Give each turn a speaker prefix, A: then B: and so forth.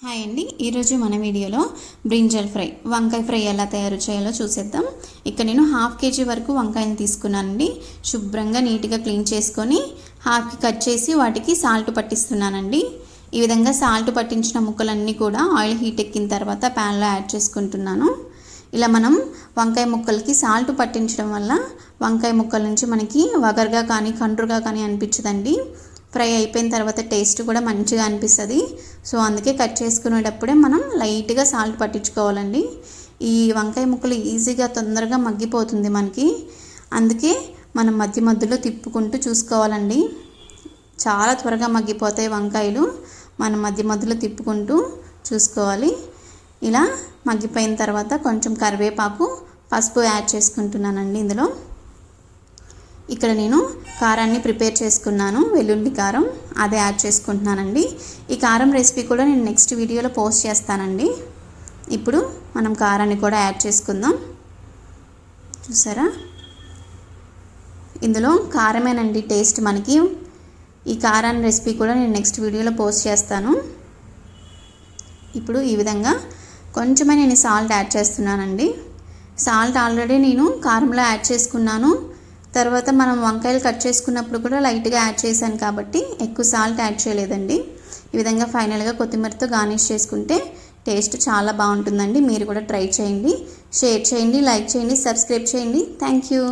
A: Hi అండి, ఈరోజు మన వీడియోలో బ్రింజల్ ఫ్రై వంకాయ ఫ్రై ఎలా తయారు చేయాలో చూసేద్దాం. ఇక్కడ నేను హాఫ్ కేజీ వరకు వంకాయని తీసుకున్నానండి. శుభ్రంగా నీట్గా క్లీన్ చేసుకొని హాఫ్కి కట్ చేసి వాటికి సాల్ట్ పట్టిస్తున్నానండి. ఈ విధంగా సాల్ట్ పట్టించిన ముక్కలన్నీ కూడా ఆయిల్ హీట్ ఎక్కిన తర్వాత ప్యాన్లో యాడ్ చేసుకుంటున్నాను. ఇలా మనం వంకాయ ముక్కలకి సాల్ట్ పట్టించడం వల్ల వంకాయ ముక్కల నుంచి మనకి వగరుగా కానీ కండ్రుగా కానీ అనిపించదండి. ఫ్రై అయిపోయిన తర్వాత టేస్ట్ కూడా మంచిగా అనిపిస్తుంది. సో అందుకే కట్ చేసుకునేటప్పుడే మనం లైట్గా సాల్ట్ పట్టించుకోవాలండి. ఈ వంకాయ ముక్కలు ఈజీగా తొందరగా మగ్గిపోతుంది మనకి. అందుకే మనం మధ్య మధ్యలో తిప్పుకుంటూ చూసుకోవాలండి. చాలా త్వరగా మగ్గిపోతాయి వంకాయలు. మనం మధ్య మధ్యలో తిప్పుకుంటూ చూసుకోవాలి. ఇలా మగ్గిపోయిన తర్వాత కొంచెం కరివేపాకు, పసుపు యాడ్ చేసుకుంటున్నానండి. ఇందులో ఇక్కడ నేను కారాన్ని ప్రిపేర్ చేసుకున్నాను, వెల్లుల్లి కారం, అదే యాడ్ చేసుకుంటున్నానండి. ఈ కారం రెసిపీ కూడా నేను నెక్స్ట్ వీడియోలో పోస్ట్ చేస్తానండి. ఇప్పుడు మనం కారాన్ని కూడా యాడ్ చేసుకుందాం. చూసారా, ఇందులో కారమేనండి టేస్ట్ మనకి. ఈ కారాన్ని రెసిపీ కూడా నేను నెక్స్ట్ వీడియోలో పోస్ట్ చేస్తాను. ఇప్పుడు ఈ విధంగా కొంచెమే నేను సాల్ట్ యాడ్ చేస్తున్నానండి. సాల్ట్ ఆల్రెడీ నేను కారంలో యాడ్ చేసుకున్నాను. తర్వాత మనం వంకాయలు కట్ చేసుకున్నప్పుడు కూడా లైట్గా యాడ్ చేశాను కాబట్టి ఎక్కువ సాల్ట్ యాడ్ చేయలేదండి. ఈ విధంగా ఫైనల్గా కొత్తిమీరతో గార్నిష్ చేసుకుంటే టేస్ట్ చాలా బాగుంటుందండి. మీరు కూడా ట్రై చేయండి, షేర్ చేయండి, లైక్ చేయండి, సబ్స్క్రైబ్ చేయండి. Thank you.